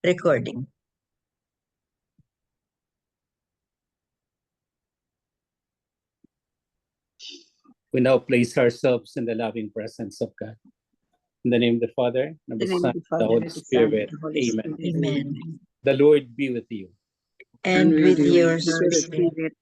Recording. We now place ourselves in the loving presence of God. In the name of the Father, and of the Son, and the Holy Spirit. Amen. Amen. The Lord be with you. And with your spirit.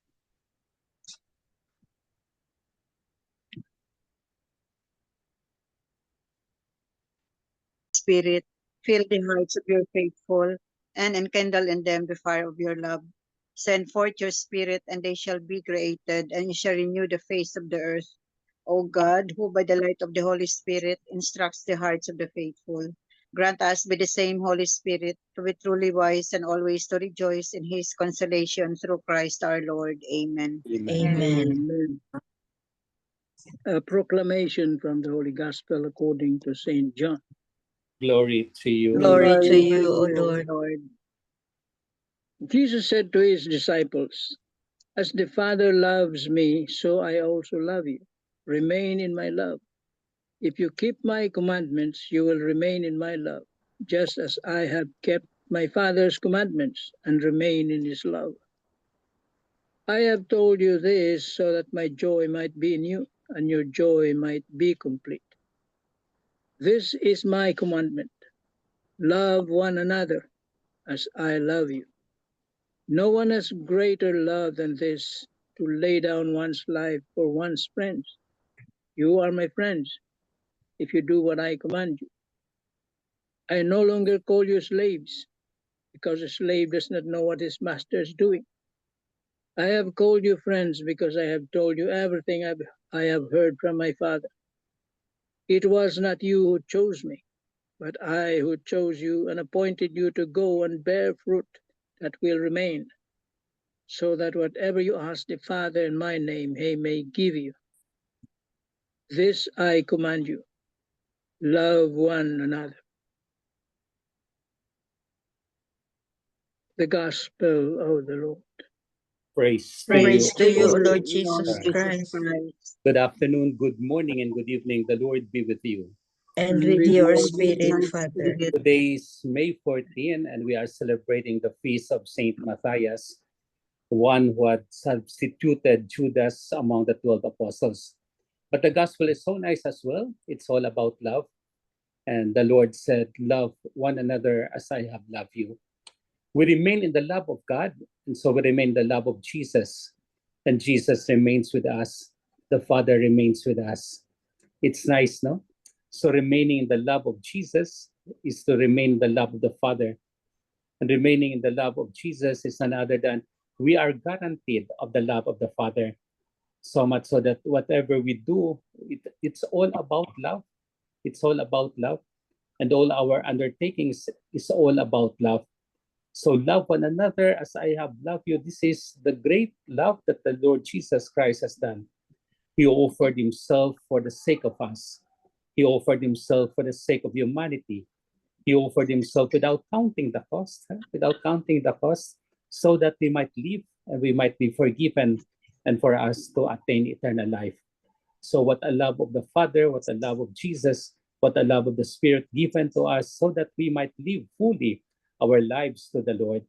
Spirit, fill the hearts of your faithful, and enkindle in them the fire of your love. Send forth your Spirit, and they shall be created, and you shall renew the face of the earth. O God, who by the light of the Holy Spirit instructs the hearts of the faithful, grant us by the same Holy Spirit to be truly wise and always to rejoice in his consolation through Christ our Lord. Amen. Amen. A proclamation from the Holy Gospel according to St. John. Glory to you. Glory to you, O Lord. Jesus said to his disciples, "As the Father loves me, so I also love you. Remain in my love. If you keep my commandments, you will remain in my love, just as I have kept my Father's commandments and remain in his love. I have told you this so that my joy might be in you and your joy might be complete. This is my commandment. Love one another as I love you. No one has greater love than this, to lay down one's life for one's friends. You are my friends if you do what I command you. I no longer call you slaves, because a slave does not know what his master is doing. I have called you friends because I have told you everything I have heard from my Father. It was not you who chose me, but I who chose you and appointed you to go and bear fruit that will remain, so that whatever you ask the Father in my name, he may give you. This I command you, love one another." The Gospel of the Lord. Praise Praise to you, O Lord Lord Jesus Christ. Good afternoon, good morning, and good evening. The Lord be with you. And with your spirit, Father. Today is May 14, and we are celebrating the feast of Saint Matthias, one who had substituted Judas among the 12 apostles. But the gospel is so nice as well. It's all about love. And the Lord said, "Love one another as I have loved you." We remain in the love of God, and so we remain in the love of Jesus. And Jesus remains with us. The Father remains with us. It's nice, no? So remaining in the love of Jesus is to remain in the love of the Father. And remaining in the love of Jesus is none other than we are guaranteed of the love of the Father. So much so that whatever we do, it's all about love. It's all about love. And all our undertakings is all about love. So love one another as I have loved you. This is the great love that the Lord Jesus Christ has done. He offered himself for the sake of us. He offered himself for the sake of humanity. He offered himself without counting the cost, so that we might live and we might be forgiven and for us to attain eternal life. So what a love of the Father, what a love of Jesus, what a love of the Spirit given to us so that we might live fully our lives to the Lord.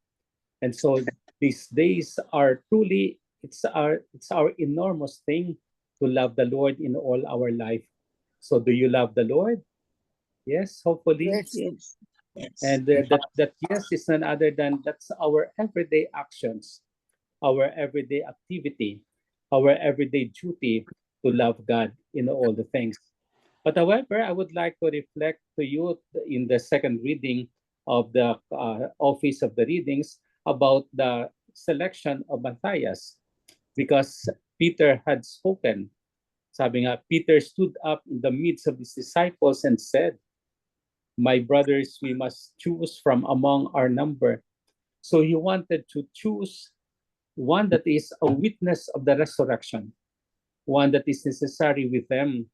And so these days are truly, it's our enormous thing to love the Lord in all our life. So do you love the Lord? Yes, hopefully. Yes. And that yes is none other than that's our everyday actions, our everyday activity, our everyday duty to love God in all the things. But however, I would like to reflect to you in the second reading of the Office of the Readings about the selection of Matthias, because Peter had spoken. Sabi nga, Peter stood up in the midst of his disciples and said, "My brothers, we must choose from among our number." So he wanted to choose one that is a witness of the resurrection, one that is necessary with them.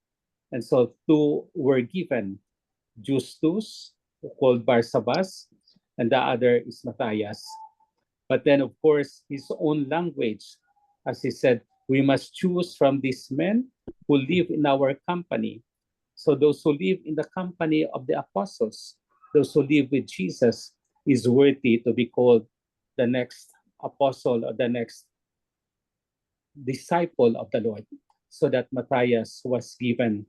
And so two were given, Justus, called Barsabas, and the other is Matthias. But then, of course, his own language, as he said, we must choose from these men who live in our company. So those who live in the company of the apostles, those who live with Jesus, is worthy to be called the next apostle or the next disciple of the Lord. So that Matthias was chosen.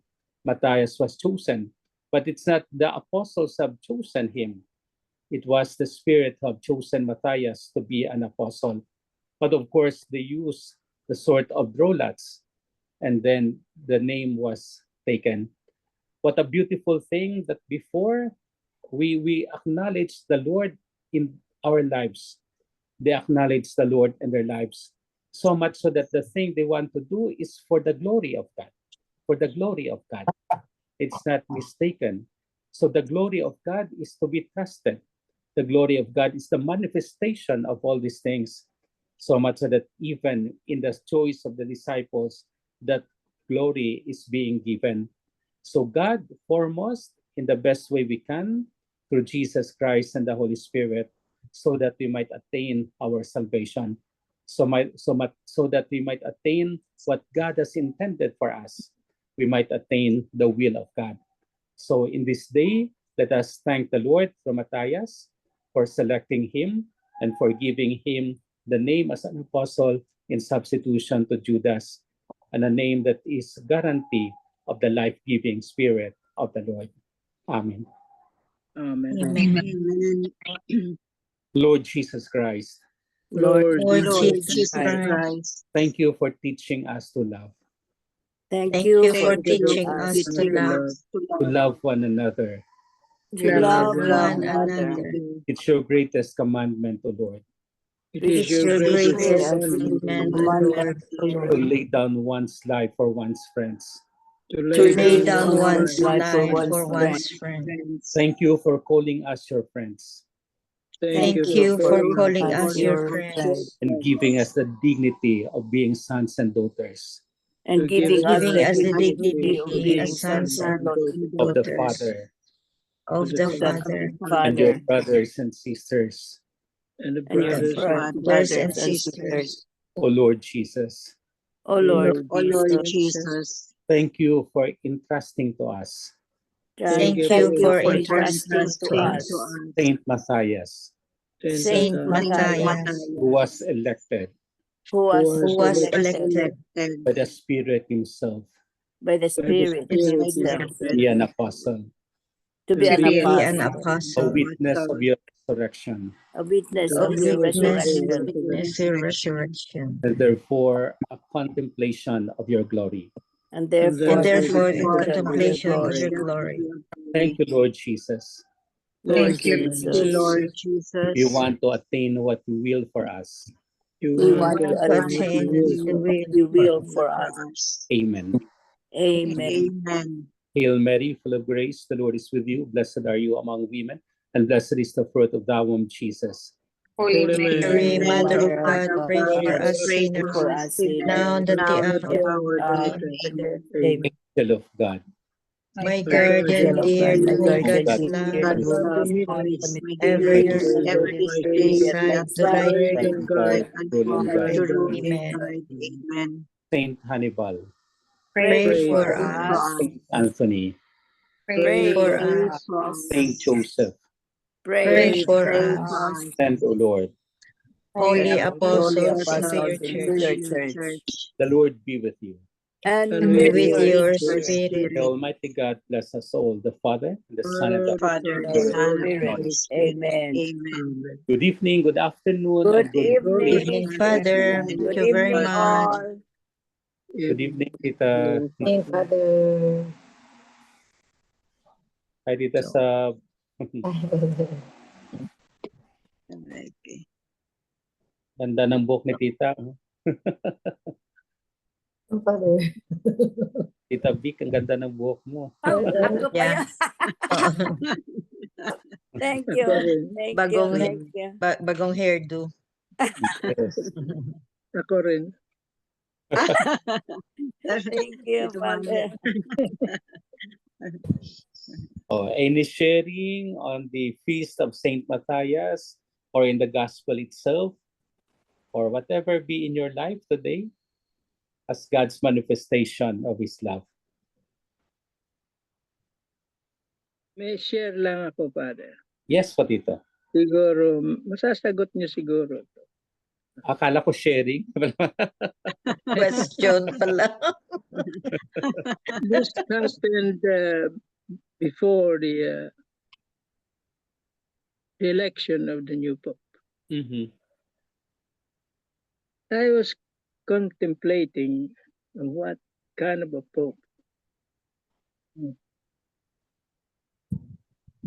But it's not the apostles have chosen him. It was the Spirit who have chosen Matthias to be an apostle. But of course, they used the sort of drolats, and then the name was taken. What a beautiful thing that before we acknowledge the Lord in our lives, they acknowledge the Lord in their lives, so much so that the thing they want to do is for the glory of God, for the glory of God. It's not mistaken. So the glory of God is to be trusted. The glory of God is the manifestation of all these things, so much so that even in the choice of the disciples, that glory is being given. So God foremost in the best way we can through Jesus Christ and the Holy Spirit, so that we might attain our salvation, so that we might attain what God has intended for us. We might attain the will of God. So in this day, let us thank the Lord for Matthias, for selecting him and for giving him the name as an apostle in substitution to Judas, and a name that is guarantee of the life-giving Spirit of the Lord. Amen. Amen. Amen. Lord Jesus Christ, Lord Lord Lord Jesus Jesus Christ, Christ, thank you for teaching us to love, Thank thank you you for for thank you teaching for teaching us us to teaching love, us to love one another. to to love love one one another. another. It's your greatest commandment, O Lord, It Which is It's your your greatest greatest greatest commandment, commandment, O O Lord, Lord, to lay down one's life for one's friends. to to lay lay lay down down down one's one's one's life life for life for one's for one's friend. one's friends. friend. Thank you for calling us your friends Thank you Thank Thank for you you for for calling us calling calling your us us your your friends, friend, friend and giving us the dignity of being sons and daughters and to give giving us us giving the the us the dignity dignity of of dignity being as being sons sons sons and and and daughters of the daughters daughters Father of of the the of the Father Father and your Father brothers and sisters. and the and your and brothers and brothers brothers and and sisters. sisters. sisters. O Lord Jesus, O O Lord Lord O Lord Jesus, Jesus, Jesus. thank you for entrusting to us thank you Thank for thank you you for for entrusting entrusting to entrusting Entrusting to us us Saint Matthias, Saint Saint Saint Matthias, Saint Matthias, Matthias, who Matthias, was elected who who was who was was elected elected elected elected by the Spirit himself by the by the Spirit Spirit by the Himself to Spirit be an Himself apostle, to to be to an be an be an apostle, apostle, a apostle, witness of apostle, your resurrection, a witness to a of your witness of witness your of resurrection, your resurrection, resurrection, and therefore a contemplation of your glory. and and and therefore therefore therefore the the therefore contemplation of your contemplation of glory. your contemplation of glory. your Thank glory. you, Lord Jesus. Lord Thank Thank you, you, Lord Thank you, Jesus, Lord Jesus. We Jesus. want to attain what you will for us. You we we want want to to want to Want attain what to attain you attain will attain the for what us. will you for will will for for us. us. Amen. Amen. Amen. Hail Mary, full of grace, the Lord is with you. Blessed are you among women, and blessed is the fruit of thy womb, Jesus. Holy Mary, Holy Mary, Mother Mary, of Mother of God, Mother of pray God, for pray God, for us us pray pray for sinners, for us us sinners, now sinners. and at the now hour at of the Dear hour of God, our death. death. Amen. Angel of God, My my My guardian Angel guardian of dear, God, to my guardian, whom of guardian God's God, love dear, God's whom love, His heart always commit my ever dear, pray used ever to ever used this to day be at decide last, to beside guide guide and and guide guard guide. and rule and and guide, guide. to guide rule us. and Amen. guide. Amen. Saint Hannibal, Pray Pray Pray for for for Pray us. for us, us. us. Saint Anthony, Pray Pray for for Pray for us, us. for us. Saint us. Joseph, pray Pray Pray for for for Pray us. for us. us. us. and O Lord. The Holy Holy holy apostles of apostles your apostles in of church, your your church, church, The Lord be with you. and And and with with with your your your your spirit, spirit. spirit, The spirit, Almighty God bless us all, the Father, and the Son, and the Father, and the the Holy Holy Son, Spirit. and the Spirit. Holy Spirit. Amen. Amen. Amen. Good evening, good afternoon, Good and good Good evening. evening. evening, Father. Amen. Thank Good you very evening, much. all. Good evening, Tita. Evening, Father. Hi, Tita So, Sab. Okay. Ganda ng buhok ni Tita. Father. Tita Vic, ang ganda ng buhok mo. Ako pa Yeah. yan. Thank you. Ako rin. Thank you. bagong Thank you. bagong hairdo. Yes. Ako rin. Thank you, Ito Father. Any sharing on the feast of Saint Matthias or in the gospel itself or whatever be in your life today as God's manifestation of His love? May share lang ako, Father. Yes, Patito. Siguro, masasagot niyo siguro. Akala ko sharing. Question pala. This happened before the election of the new Pope. Mhm. I was contemplating what kind of a Pope.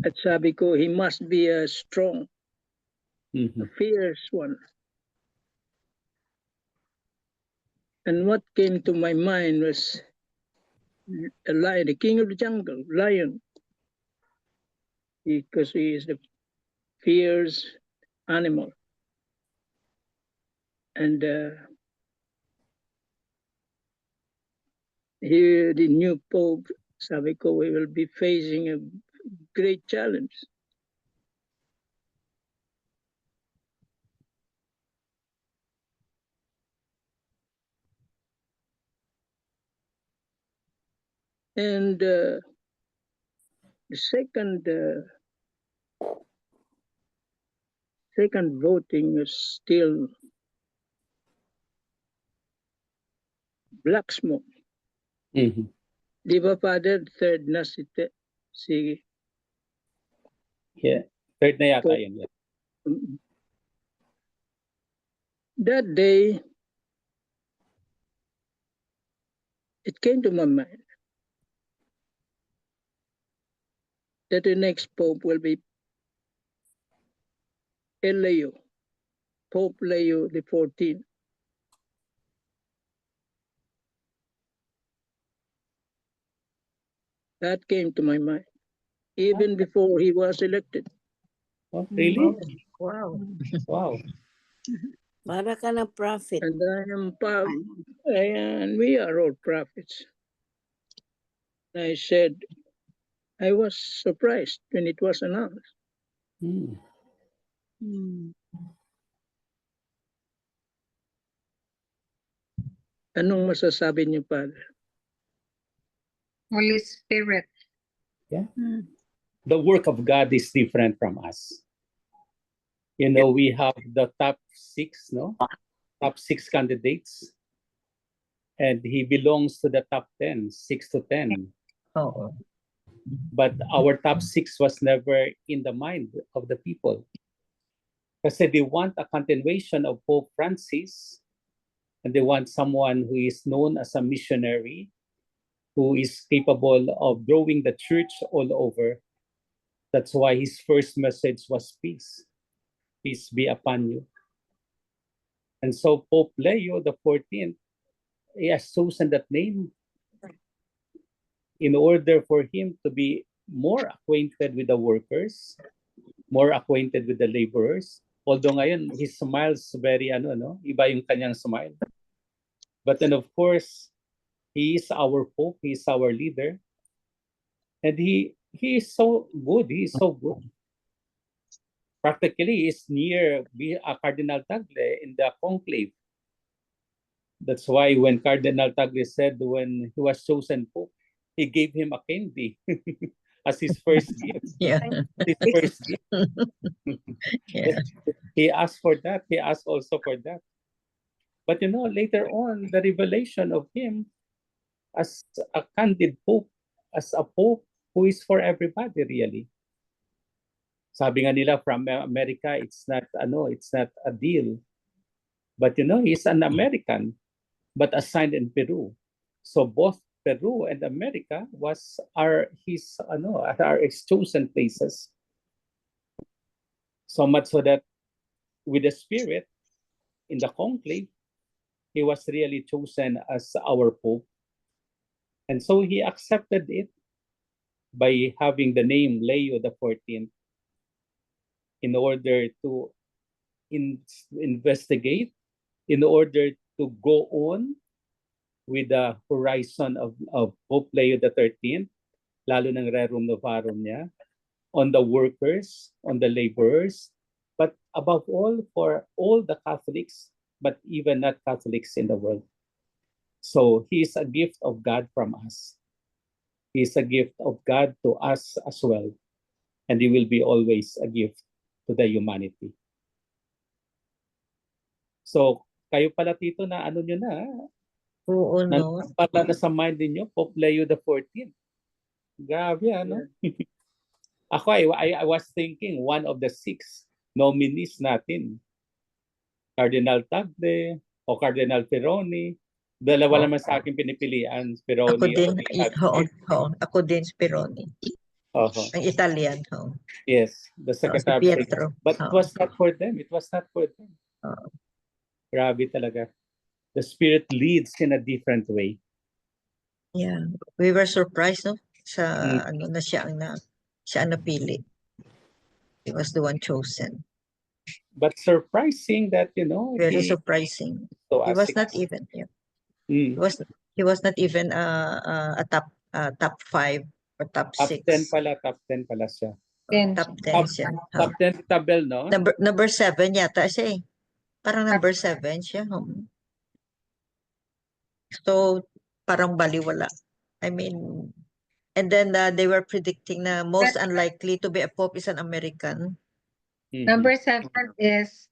At sabi ko, he must be a strong, a Mhm. fierce one. And what came to my mind was a lion, the king of the jungle, lion, because he is the fierce animal. And here, the new Pope, sabi ko, we will be facing a great challenge. And the second voting is still black smoke. Mhm. Di ba, Father? Third na si Yeah. Third na yata Pope. yun. Yeah. That day, it came to my mind that the next Pope will be Leo, Pope Leo XIV. That came to my mind, even before he was elected. Oh, really? Wow. Wow. Para ka ng prophet. And and we are all prophets. I said, I was surprised when it was announced. Mm. Anong masasabi niyo, Father? Holy Spirit. The work of God is different from us. You know, we have the top 6, no? Top 6 candidates. And he belongs to the top 10, 6 to 10. Oo. But our top 6 was never in the mind of the people. Kasi they want a continuation of Pope Francis, and they want someone who is known as a missionary, who is capable of growing the church all over. That's why his first message was peace. Peace be upon you. And so Pope Leo XIV, he has chosen that name in order for him to be more acquainted with the workers, more acquainted with the laborers. Although ngayon, he smiles very, iba yung kanyang smile. But then of course, he is our Pope, he is our leader. And he is so good, he is so good. Practically, he is near Cardinal Tagle in the conclave. That's why when Cardinal Tagle said when he was chosen Pope, he gave him a candy as his first gift. Yeah. His first gift. Yeah. He asked for that. He asked also for that. But later on, the revelation of him as a candid Pope, as a Pope who is for everybody, really. Sabi nga nila from America, it's not a deal. But he's an American, but assigned in Peru. So both Peru and America are his chosen places. So much so that with the Spirit in the conclave, he was really chosen as our Pope. And so he accepted it by having the name Leo XIV in order to investigate, in order to go on with the horizon of Pope Leo XIII, lalo ng Rerum Novarum niya, on the workers, on the laborers, but above all, for all the Catholics, but even not Catholics in the world. So he is a gift of God from us. He is a gift of God to us as well. And he will be always a gift to the humanity. So, kayo pala tito na ano nyo na, Oo, no? pala na sa mind niyo Pope Leo the 14th. Grabe, ano? Ako, I was thinking one of the 6 nominees natin. Cardinal Tagle o Cardinal Pironi. Dalawa naman sa akin pinipilian. Pironi Ako din, o Tagle. ako din, Spironi. Oho. Ang Italian, ho. Yes, the Si Secretary. Pietro. But it was not for them. It was not for them. Oo. Grabe talaga. The Spirit leads in a different way. Yeah. We were surprised, no? Sa Mm. ano na siya ang napili. He was the one chosen. But surprising that, Very he surprising. to He us was 6. not even, yeah. Mm. He was not even a top 5 or top Top 6. 10 pala siya. Top 10 siya. Top 10 tabel, no? Number 7 yata siya eh. Parang number 7 siya. So, parang baliwala. I mean, and then they were predicting na most unlikely to be a pope is an American. Mhm. Number 7 is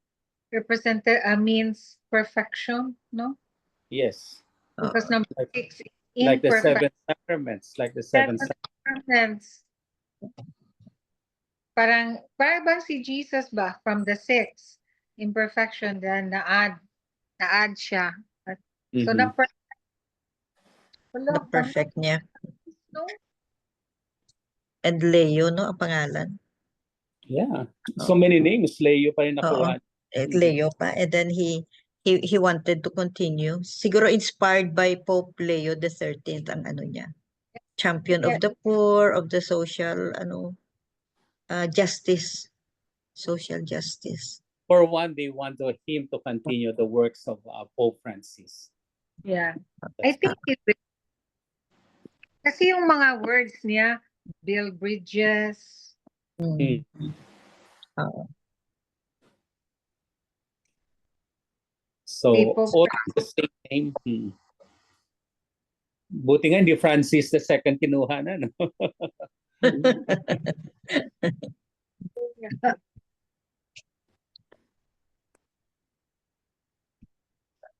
means perfection, no? Yes. Because Oo. number 6 is Like the imperfect. 7 sacraments. Like the 7 Sacraments. Parang bang si Jesus ba from the 6 imperfection, then na-add siya. So Mhm. Na perfect niya. No? And Leo, no? Ang pangalan. Yeah. So many names. Leo pa rin nakuha. Leo pa. And then he wanted to continue. Siguro inspired by Pope Leo the 13th ang ano niya. Champion of the poor, of the social, justice. Social justice. For one, they want him to continue the works of Pope Francis. Yeah. I think it will. Kasi yung mga words niya, build bridges. Mm. So, People- all the same name. Buti nga hindi Francis the second kinuha na, no?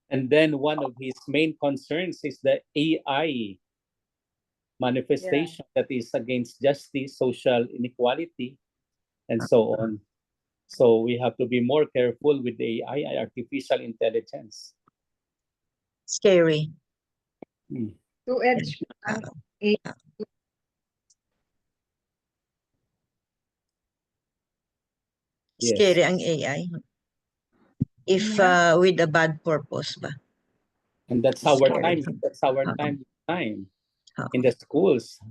And then one of his main concerns is the AI manifestation that is against justice, social inequality, and so on. So we have to be more careful with the AI, artificial intelligence. Scary. Two-edged. Yes. Scary ang AI. If with a bad purpose ba? And that's our Scary. time. That's our time in the schools.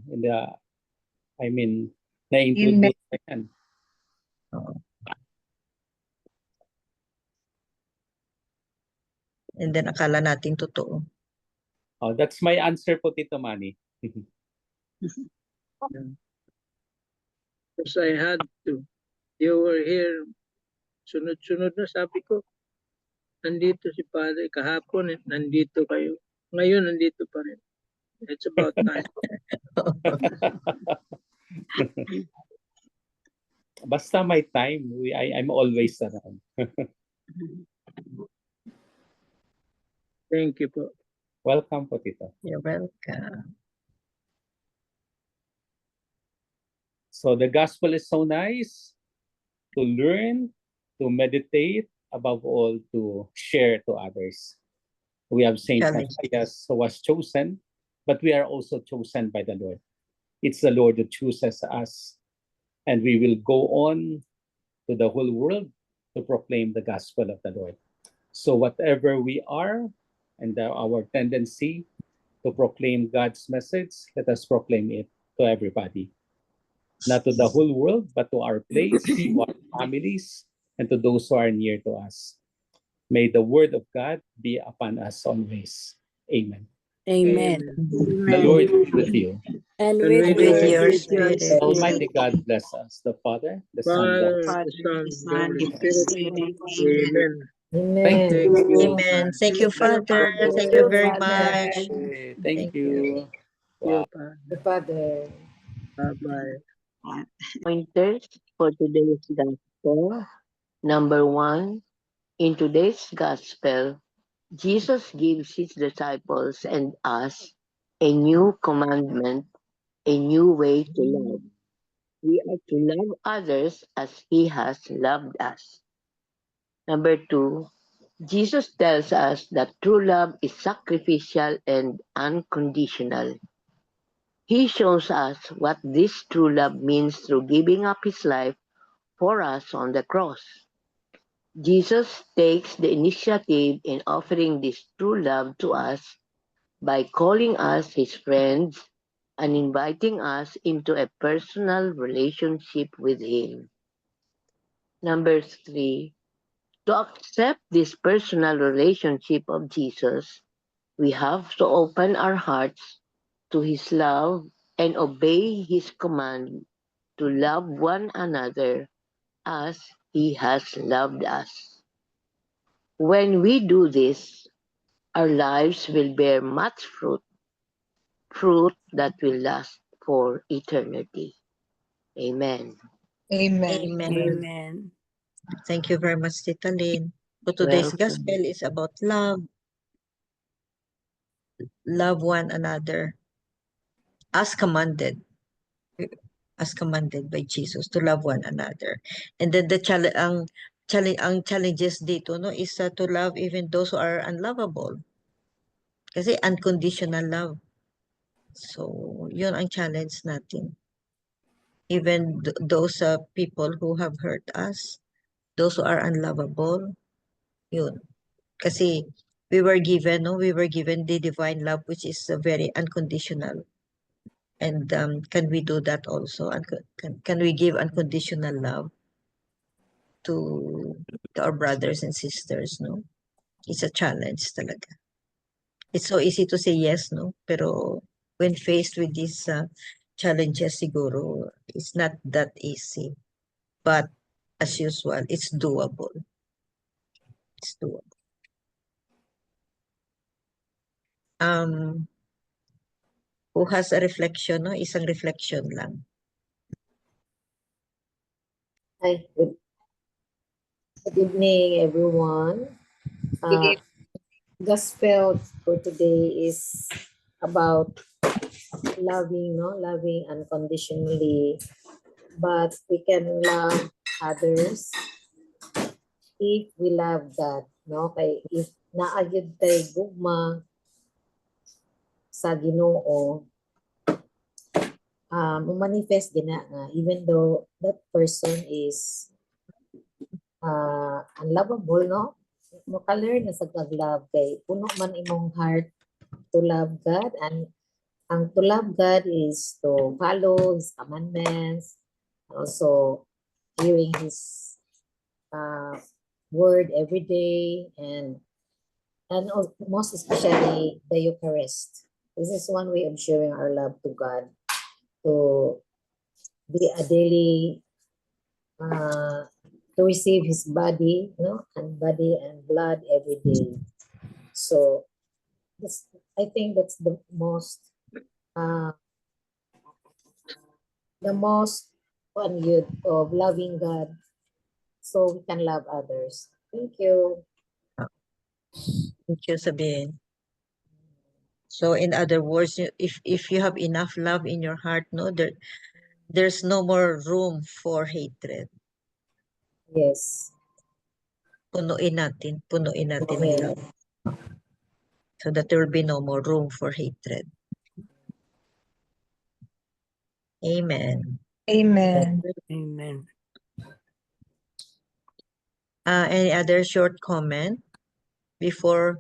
Na-introduce na yan. And then akala natin totoo. Oh, that's my answer po, Tito Manny. Because I had to. You were here. Sunod-sunod na sabi ko. Nandito si Padre. Kahapon, nandito kayo. Ngayon, nandito pa rin. It's about time. Basta may time, I'm always around. Thank you po. Welcome po, Tito. You're welcome. So the gospel is so nice to learn, to meditate, above all, to share to others. We have Saint Challenge. Matthias who was chosen, but we are also chosen by the Lord. It's the Lord who chooses us. And we will go on to the whole world to proclaim the gospel of the Lord. So whatever we are and our tendency to proclaim God's message, let us proclaim it to everybody. Not to the whole world, but to our place, to our families, and to those who are near to us. May the word of God be upon us always. Amen. Amen. The Lord be with you. And And with with your your spirit. Almighty God bless us, the Father, the Son, the Father, Father, the the Son, Son, the and Holy the Spirit. Spirit. Amen. Thank Thank you. Amen. Thank you, Father. Thank you very much. Thank you. You, the Father. Bye-bye. Pointers for today's gospel. So, number one, in today's gospel, Jesus gives his disciples and us a new commandment, a new way to love. We are to love others as he has loved us. Number two, Jesus tells us that true love is sacrificial and unconditional. He shows us what this true love means through giving up his life for us on the cross. Jesus takes the initiative in offering this true love to us by calling us his friends and inviting us into a personal relationship with him. Number three, to accept this personal relationship of Jesus, we have to open our hearts to his love and obey his command to love one another as he has loved us. When we do this, our lives will bear much fruit that will last for eternity. Amen. Amen. Amen. Amen. Thank you very much, Tita Lynn. So today's Welcome. gospel is about love. Love one another as commanded. As commanded by Jesus to love one another. And then the challenges dito no is to love even those who are unlovable. Kasi unconditional love. So, yun ang challenge natin. Even those people who have hurt us, those who are unlovable, yun. Kasi we were given the divine love which is very unconditional. And can we do that also? Can we give unconditional love to our brothers and sisters, no? It's a challenge talaga. It's so easy to say yes, no? Pero when faced with these challenges, siguro, it's not that easy. But as usual, it's doable. It's doable. Who has a reflection, no? Isang reflection lang. Hi, good evening, everyone. Gospel for today is about loving, no, loving unconditionally. But we can love others if we love God, no? Kay if naagid tay gugma sa Ginoo, manifest gina nga even though that person is unlovable, no? Maka-learn na sa pag-love kay puno man imong heart to love God, and ang to love God is to follow his commandments, also hearing his word every day, and most especially the Eucharist. This is one way of showing our love to God, to be a daily to receive his body, no, and body and blood every day. So this, I think that's the most fun youth of loving God, so we can love others. Thank you. Thank you, Sabine. So in other words, if you have enough love in your heart, no, there's no more room for hatred. Yes. Punuin natin ng Amen. love. So that there will be no more room for hatred. Amen. Amen. Amen. Any other short comment before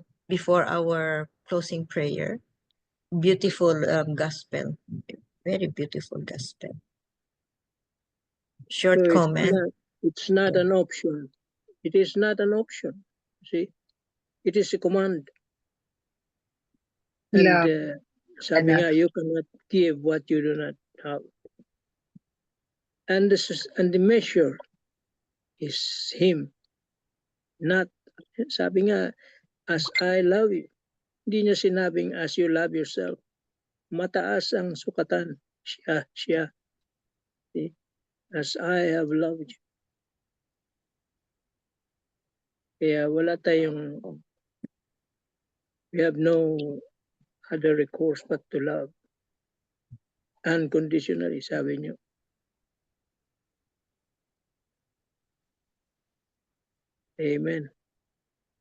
our closing prayer? Beautiful gospel. Very beautiful gospel. Short So comment. it's not an option. It is not an option. See, it is a command. And Love. sabi nga, you cannot give what you do not have. And the measure is him. Not, sabi nga, as I love you. Hindi niya sinabing as you love yourself. Mataas ang sukatan. Siya. See? As I have loved you. Kaya wala tayong, we have no other recourse but to love. Unconditionally, sabi niyo. Amen.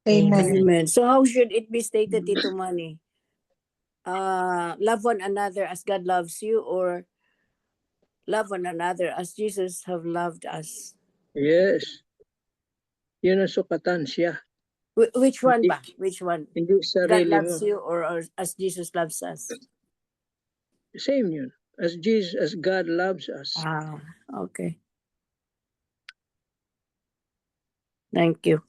Amen. Amen. So how should it be stated, Tito Manny? Love one another as God loves you, or love one another as Jesus have loved us? Yes. Yun ang sukatan siya. Which one Hindi- ba? Which one? Hindi God sarili mo. loves you, or as Jesus loves us? Same yun. As Jesus, as God loves us. Okay. Thank you.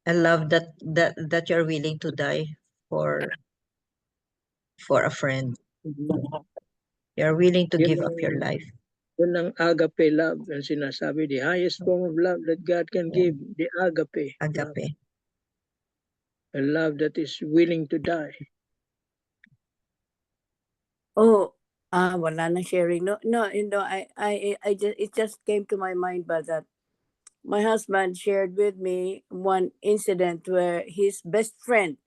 I love that you're willing to die for a friend. You're willing to Yun give up your ang- life. Yun ang agape love. Ang sinasabi, the highest form of love that God can give. The agape. Love. Agape. A love that is willing to die. Oh, wala nang sharing. No, I just, it just came to my mind, but that my husband shared with me one incident where his best friend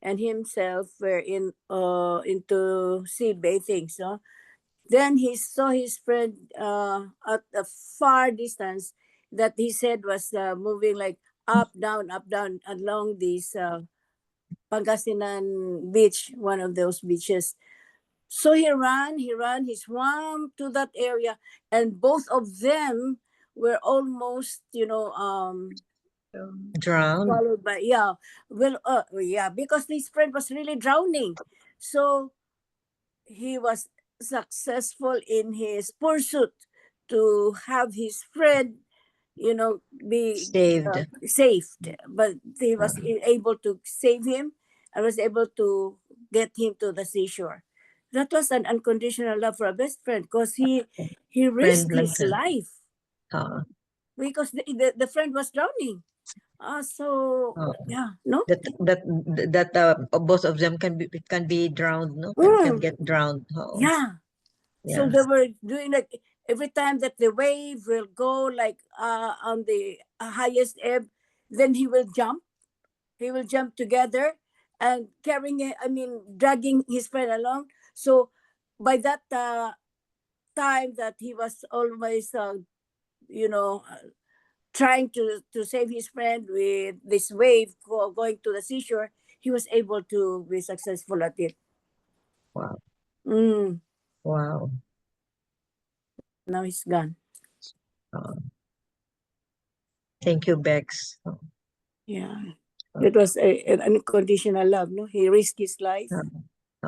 and himself were into sea bathing. So then he saw his friend at a far distance that he said was moving like up, down, along this Pangasinan beach, one of those beaches. So he swam to that area, and both of them were almost, Drowned. followed by, because his friend was really drowning. So he was successful in his pursuit to have his friend, be Saved. saved. But he was able to save him and was able to get him to the seashore. That was an unconditional love for a best friend, because he risked like his that. life because the friend was drowning. No. That both of them can be drowned, no? Can get drowned. Yeah. So they were doing like every time that the wave will go like on the highest ebb, then he will jump. He will jump together and dragging his friend along. So by that time that he was always, trying to save his friend with this wave going to the seashore, he was able to be successful at it. Wow. Mm, Wow. now he's gone. Thank you, Bex. Yeah. It was an unconditional love, no? He risked his life.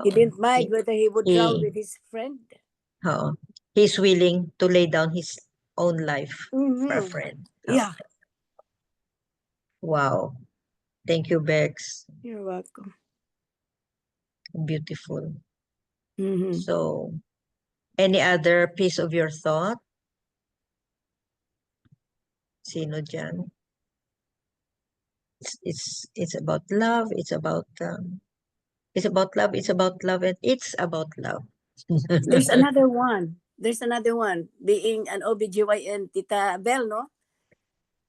He didn't mind whether he would drown with his friend. He's willing to lay down his own life for a Mhm. friend. Yeah. Wow. Thank you, Bex. You're welcome. Beautiful. Mhm. So, any other piece of your thought? Sino dyan? It's about love. It's about love. It's about love, and it's about love. There's another one. Being an OBGYN, Tita Bel, no?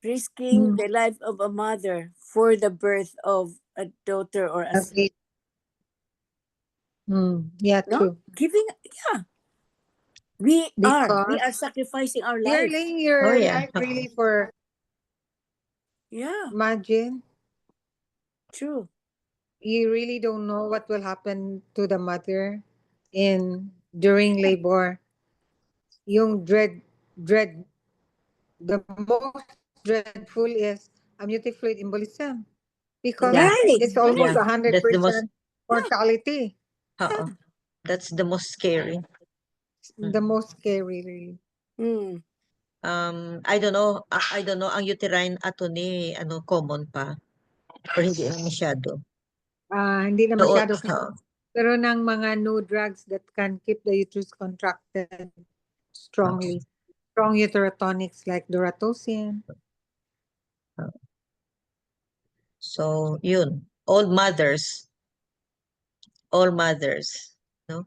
Risking the life of a mother for the birth of a daughter or a son. Okay. Yeah, No? true. Giving, we are Because sacrificing our you're lives. laying your Oh, yeah. life really for, Yeah, imagine, true. you really don't know what will happen to the mother during labor. Yung dread, the most dreadful is amniotic fluid embolism. Because Yeah. it's almost Yeah. 100% That's the most, mortality. that's the most scary. The most scary, really. Mm. I don't know, ang uterine atony, common pa. Or hindi na masyado. Hindi na Noon, masyado. Pero ng mga new drugs that can keep the uterus contracted strongly. Strong uterotonics like Doratocin. So, yun. All mothers. No?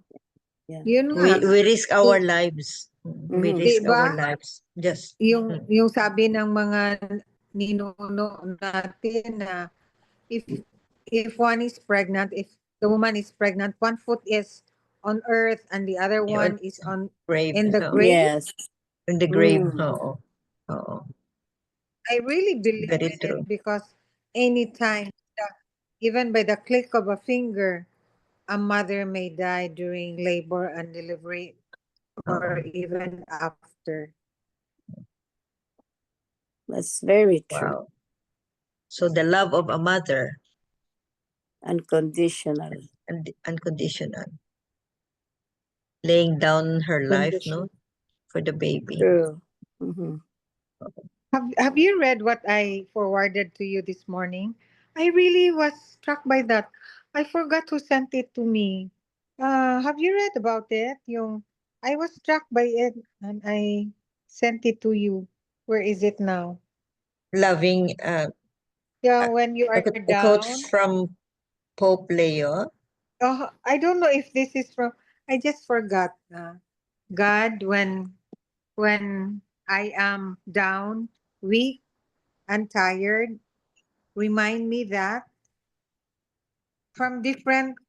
Yun nga. We risk our lives. We risk Diba? our lives. Just. Yung sabi ng mga ninuno natin na if one is pregnant, if the woman is pregnant, one foot is on earth and the other The one earth is on grave. in the Oo. grave. Yes. In the grave. Mm. Oo. Oo. I really believe Very in true. it because anytime, even by the click of a finger, a mother may die during labor and delivery or even after. That's very true. Wow. So the love of a mother Unconditional. and unconditional. Laying down her life, no, for the baby. True. Mhm. Have you read what I forwarded to you this morning? I really was struck by that. I forgot who sent it to me. Have you read about it? I was struck by it and I sent it to you. Where is it now? Loving Yeah, when you are a quote down. from Pope Leo. I don't know if this is from. I just forgot. God, when I am down, weak, and tired, remind me that from different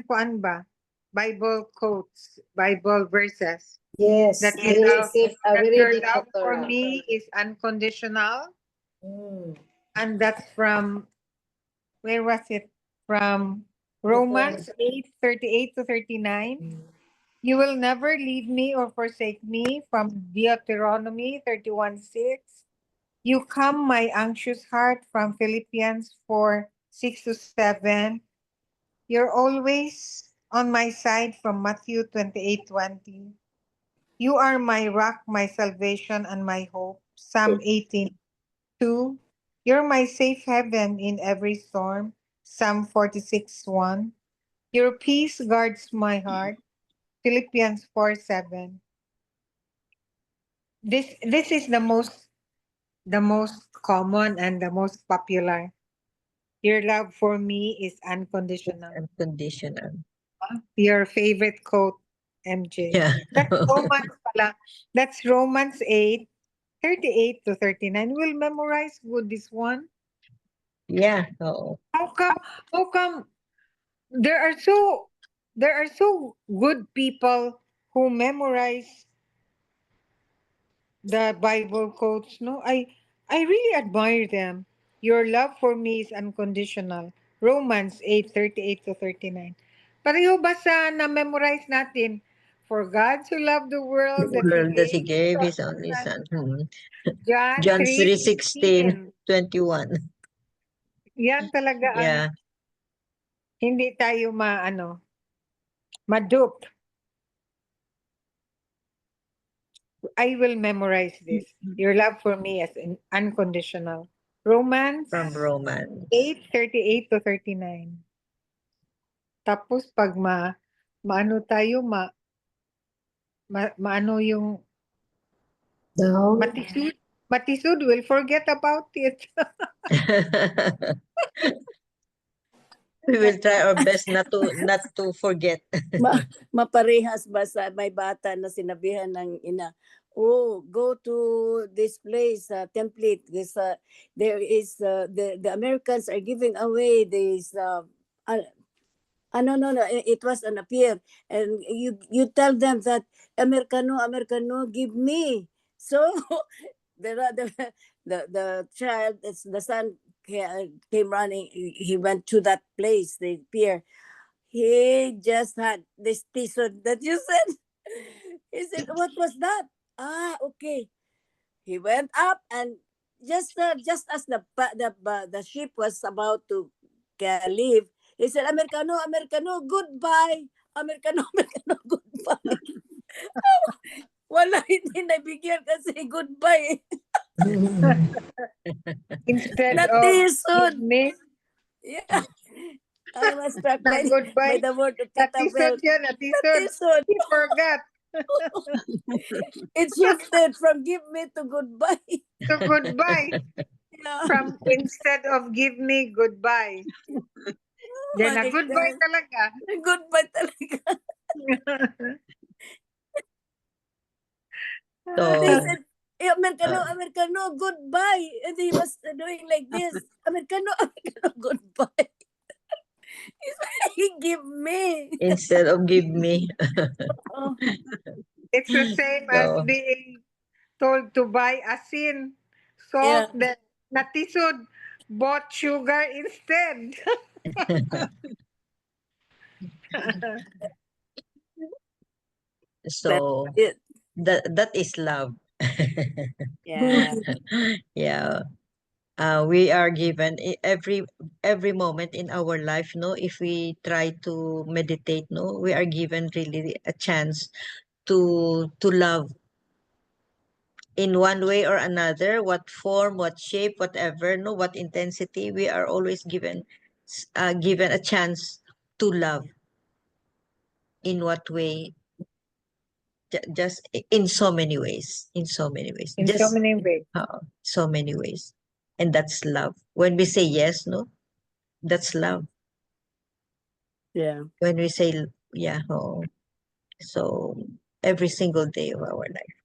kuan ba Bible quotes, Bible verses Yes, that I received a very your deep love for doctoral. me is unconditional, Mm. and that's from where was it? From Romans 8:38 to 39. Mm. You will never leave me or forsake me, from Deuteronomy 31:6. You calm my anxious heart, from Philippians 4:6 to 7. You're always on my side, from Matthew 28:20. You are my rock, my salvation, and my hope, Psalm 18:2. You're my safe haven in every storm, Psalm 46:1. Your peace guards my heart, Philippians 4:7. This is the most common and the most popular. Your love for me is unconditional. Unconditional. Your favorite quote, MJ. Yeah. That's Romans pala. That's Romans 8:38 to 39. We'll memorize good this one. Yeah. Oo. How come there are so good people who memorize the Bible quotes, no? I really admire them. Your love for me is unconditional. Romans 8:38 to 39. Pareho ba sa na-memorize natin? For God so loved the world The that He world that He gave gave His His only Son. Son. John John 3:16. 3:16-21. Yan talaga ang Yeah. hindi tayo madupe. I will memorize this. Your love for me is unconditional. Romans From Romans. 8:38 to 39. Tapos pag maano tayo, maano yung Down. matisod, we'll forget about it. We will try our best not to forget. Maparehas ba sa may bata na sinabihan ng ina, oh, go to this place, template. There is the Americans are giving away this. No, it was an appeal, and you tell them that Americano, give me. So the child, the son came running. He went to that place, the pier. He just had this t-shirt that you said. He said, "What was that?" Ah, okay. He went up and just as the ship was about to leave, he said, "Americano, goodbye. Americano, goodbye." Wala, hindi nabigyan kasi goodbye. Instead Not of t-shirt. give me, Yeah. I was struck by goodbye. the word of Natisod Tatabel. yan, natisod. Natisod. He forgot. It shifted from give me to goodbye. So goodbye. Yeah. From instead of give me, goodbye. Then My goodbye God. talaga. Goodbye talaga. So, They said, Americano, Americano, goodbye. And he was doing like this. Americano, Americano, goodbye. He give me. Instead of give me. Oh, It's the same as So, being told to buy asin, yeah. salt, then natisod bought sugar instead. so It, that is love. yeah. Yeah. We are given every moment in our life, no, if we try to meditate, no, we are given really a chance to love in one way or another, what form, what shape, whatever, no, what intensity, we are always given a chance to love. In what way? Just in so many ways, in so many ways, In so just many ways. so many ways. And that's love. When we say yes, no, that's love. Yeah. When we say yeah, so every single day of our life.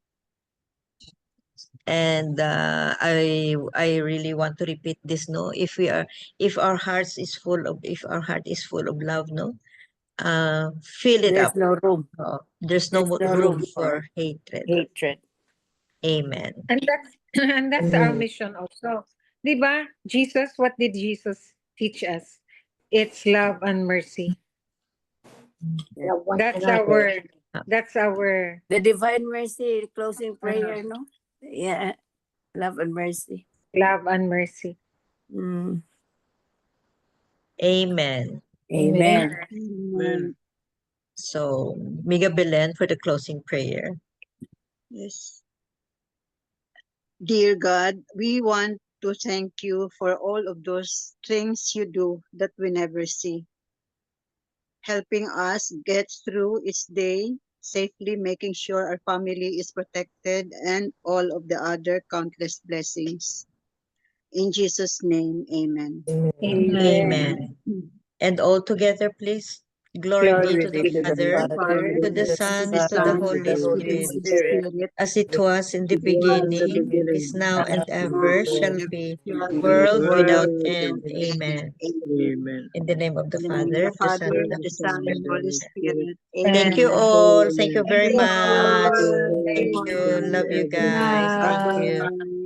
And I really want to repeat this, no, if our heart is full of love, no, fill it There's up. no room. There's no There's no room room for hatred. Hatred. Amen. And that's our mission also. Diba? Jesus, what did Jesus teach us? It's love and mercy. Love one That's another. our The divine mercy, closing prayer, no? Yeah. Love and mercy. love and mercy. Mm. Amen. Amen. Amen. So Miga Belen for the closing prayer. Yes. Dear God, we want to thank you for all of those things you do that we never see, helping us get through each day safely, making sure our family is protected, and all of the other countless blessings. In Jesus' name, amen. Amen. And all together, please. Glory be to the Father, Father, to the Son, to the and to the Son, Holy and to the Holy Spirit, Spirit, as it was in the It was in the beginning, is beginning, now, and ever shall be, shall the world be without world end. without Amen. Amen. In the name of the In the name of Father, the of the Son, Father, and of the the Son, Holy and the Holy Spirit. Spirit. Thank you Amen. all. Thank you very Thank much. you. Thank you. Love you guys. Thank you. Bye-bye.